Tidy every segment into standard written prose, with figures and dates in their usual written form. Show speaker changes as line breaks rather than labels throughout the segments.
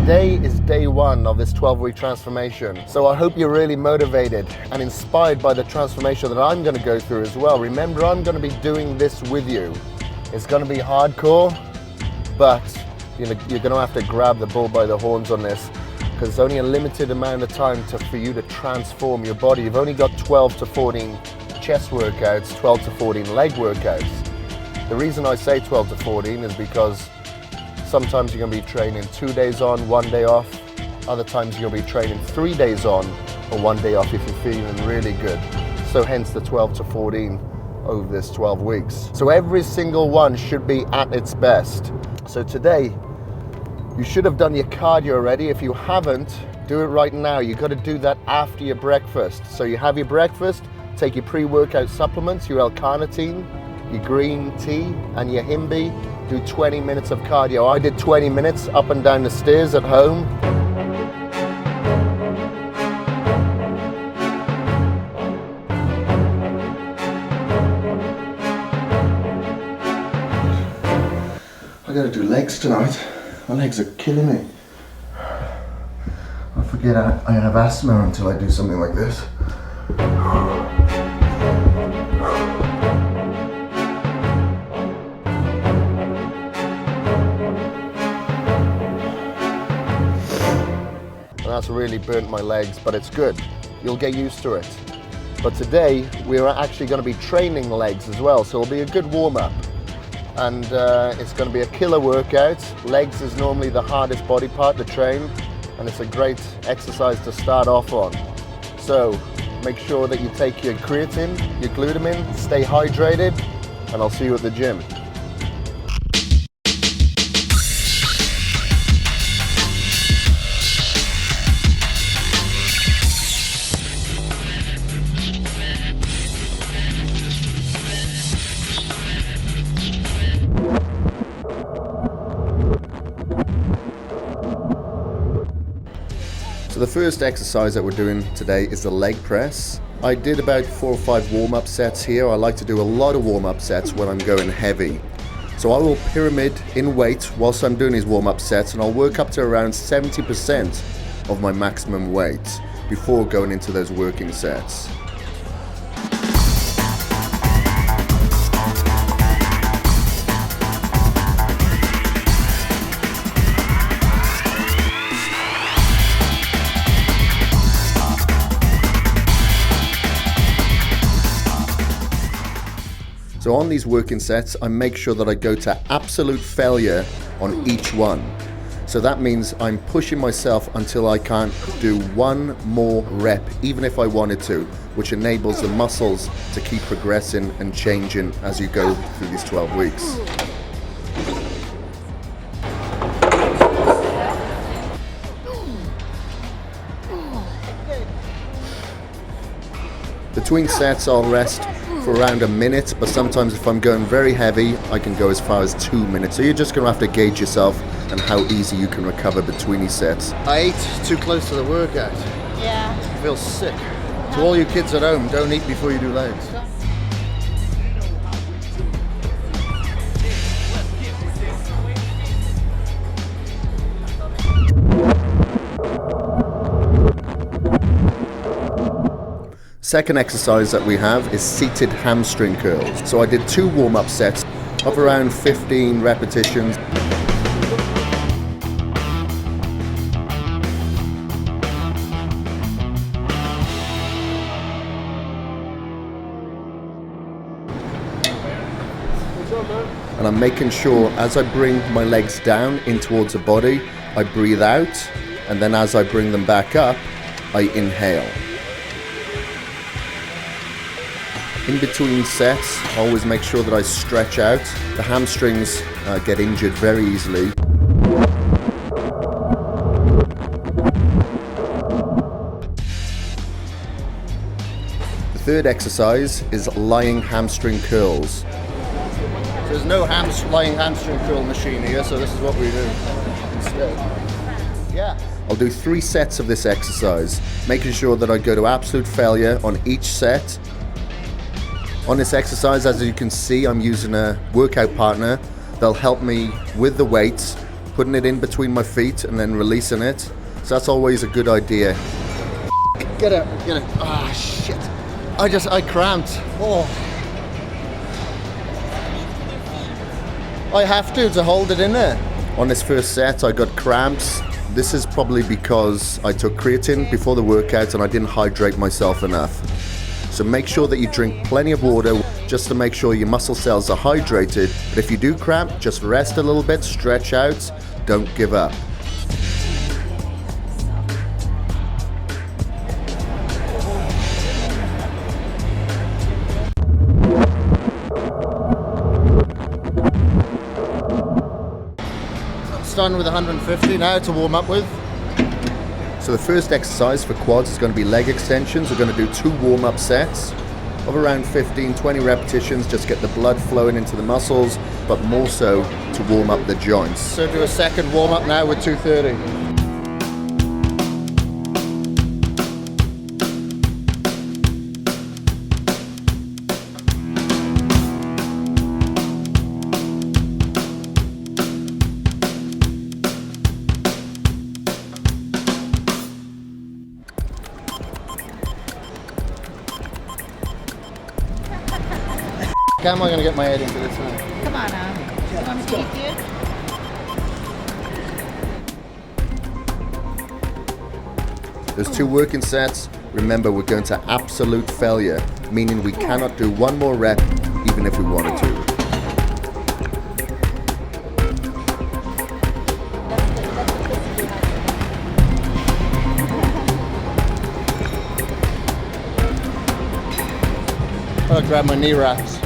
Today is day one of this 12-week transformation. So I hope you're really motivated and inspired by the transformation that I'm going to go through as well. Remember, I'm going to be doing this with you. It's going to be hardcore, but you're going to have to grab the bull by the horns on this, because it's only a limited amount of time for you to transform your body. You've only got 12 to 14 chest workouts, 12 to 14 leg workouts. The reason I say 12 to 14 is because sometimes you're going to be training 2 days on, 1 day off. Other times you're going to be training 3 days on and 1 day off if you're feeling really good. So hence the 12 to 14 over this 12 weeks. So every single one should be at its best. So today, you should have done your cardio already. If you haven't, do it right now. You've got to do that after your breakfast. So you have your breakfast, take your pre-workout supplements, your L-carnitine, your green tea, and your Himbi. Do 20 minutes of cardio. I did 20 minutes up and down the stairs at home. I gotta do legs tonight. My legs are killing me. I forget I have asthma until I do something like this. That's really burnt my legs, but it's good. You'll get used to it. But today, we're actually going to be training legs as well, so it'll be a good warm-up. And it's going to be a killer workout. Legs is normally the hardest body part to train, and it's a great exercise to start off on. So make sure that you take your creatine, your glutamine, stay hydrated, and I'll see you at the gym. So the first exercise that we're doing today is the leg press. I did about 4 or 5 warm-up sets here. I like to do a lot of warm-up sets when I'm going heavy. So I will pyramid in weight whilst I'm doing these warm-up sets, and I'll work up to around 70% of my maximum weight before going into those working sets. So on these working sets, I make sure that I go to absolute failure on each one. So that means I'm pushing myself until I can't do one more rep, even if I wanted to, which enables the muscles to keep progressing and changing as you go through these 12 weeks. Between sets, I'll rest for around a minute, but sometimes if I'm going very heavy, I can go as far as 2 minutes. So you're just going to have to gauge yourself and how easy you can recover between these sets. I ate too close to the workout.
Yeah.
I feel sick. To all you kids at home, don't eat before you do legs. Second exercise that we have is seated hamstring curls. So I did 2 warm-up sets of around 15 repetitions. And I'm making sure as I bring my legs down in towards the body, I breathe out, and then as I bring them back up, I inhale. In between sets, I always make sure that I stretch out. The hamstrings get injured very easily. The third exercise is lying hamstring curls. There's no lying hamstring curl machine here, so this is what we do instead. Yeah. I'll do 3 sets of this exercise, making sure that I go to absolute failure on each set. On this exercise, as you can see, I'm using a workout partner. They'll help me with the weights putting it in between my feet and then releasing it. So that's always a good idea. Get it. Ah, shit. I cramped. Oh. I have to hold it in there. On this first set, I got cramps. This is probably because I took creatine before the workout and I didn't hydrate myself enough. So make sure that you drink plenty of water just to make sure your muscle cells are hydrated. But if you do cramp, just rest a little bit, stretch out, don't give up. Starting with 150 now to warm up with. So the first exercise for quads is going to be leg extensions. We're going to do 2 warm-up sets of around 15-20 repetitions, just get the blood flowing into the muscles, but more so to warm up the joints. So do a second warm-up now with 230. How am I going to get my head into this now?
Come on now. You want me to teach you?
There's 2 working sets. Remember, we're going to absolute failure, meaning we cannot do 1 more rep even if we wanted to. I'll grab my knee wraps.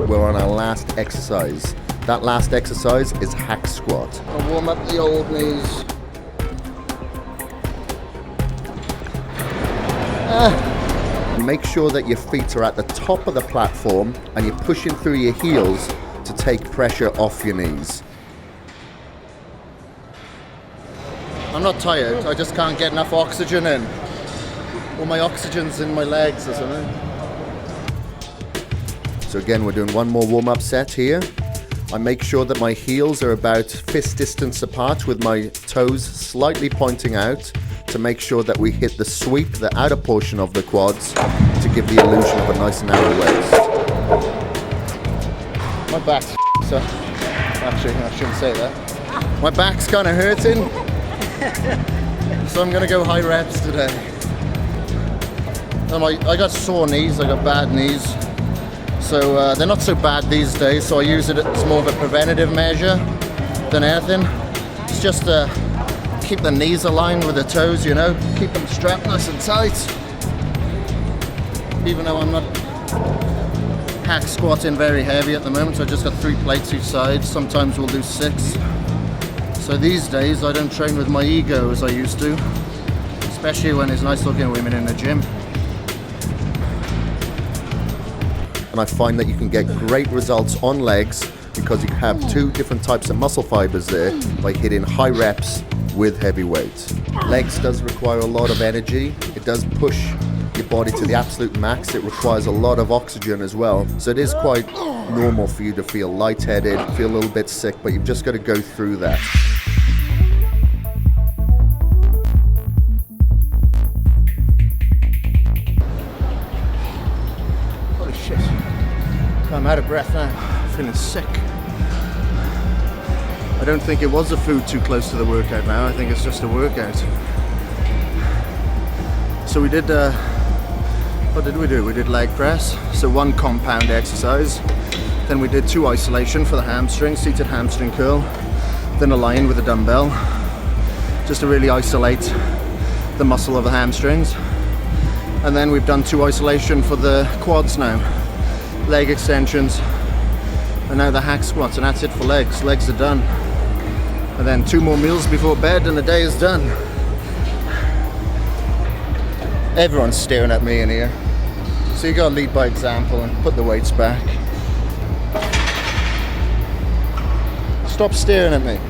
We're on our last exercise. That last exercise is hack squat. I'll warm up the old knees. Make sure that your feet are at the top of the platform and you're pushing through your heels to take pressure off your knees. I'm not tired, I just can't get enough oxygen in. Or my oxygen's in my legs or something. So again, we're doing 1 more warm-up set here. I make sure that my heels are about fist distance apart with my toes slightly pointing out to make sure that we hit the sweep, the outer portion of the quads, to give the illusion of a nice narrow waist. My back's so actually, I shouldn't say that. My back's kind of hurting. So I'm going to go high reps today. I got sore knees, I got bad knees. So they're not so bad these days, so I use it as more of a preventative measure than anything. It's just to keep the knees aligned with the toes, you know, keep them strapped nice and tight. Even though I'm not hack squatting very heavy at the moment, so I just got 3 plates each side. Sometimes we'll do 6. So these days I don't train with my ego as I used to, especially when there's nice looking women in the gym. And I find that you can get great results on legs because you have 2 different types of muscle fibers there by hitting high reps with heavy weights. Legs does require a lot of energy. It does push your body to the absolute max. It requires a lot of oxygen as well. So it is quite normal for you to feel lightheaded, feel a little bit sick, but you've just got to go through that. Holy shit. I'm out of breath now. I'm feeling sick. I don't think it was the food too close to the workout now. I think it's just a workout. So we did, what did we do? We did leg press. So 1 compound exercise. Then we did 2 isolation for the hamstring, seated hamstring curl. Then a line with a dumbbell. Just to really isolate the muscle of the hamstrings. And then we've done 2 isolation for the quads now. Leg extensions. And now the hack squats, and that's it for legs. Legs are done. And then 2 more meals before bed and the day is done. Everyone's staring at me in here. So you gotta lead by example and put the weights back. Stop staring at me.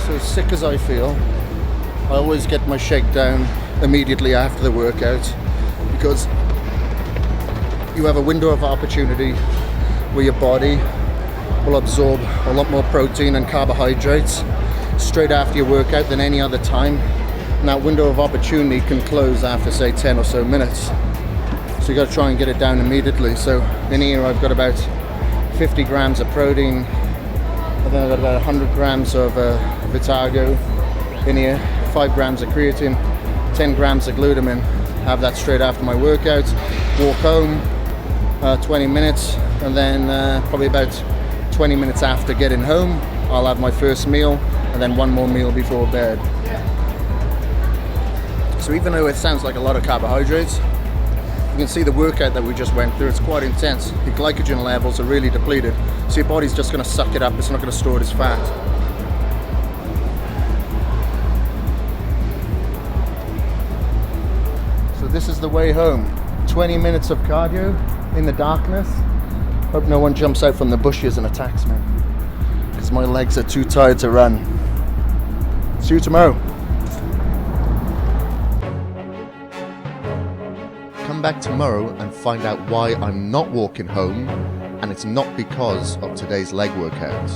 So sick as I feel, I always get my shakedown immediately after the workout because you have a window of opportunity where your body will absorb a lot more protein and carbohydrates straight after your workout than any other time. And that window of opportunity can close after, say, 10 or so minutes. So you got to try and get it down immediately. So in here I've got about 50 grams of protein, and then I've got about 100 grams of Vitago in here, 5 grams of creatine, 10 grams of glutamine. Have that straight after my workout. Walk home, 20 minutes, and then probably about 20 minutes after getting home, I'll have my first meal, and then one more meal before bed. So even though it sounds like a lot of carbohydrates, you can see the workout that we just went through, it's quite intense. Your glycogen levels are really depleted, so your body's just going to suck it up, it's not going to store it as fat. So this is the way home. 20 minutes of cardio in the darkness. Hope no one jumps out from the bushes and attacks me, because my legs are too tired to run. See you tomorrow. Come back tomorrow and find out why I'm not walking home, and it's not because of today's leg workout.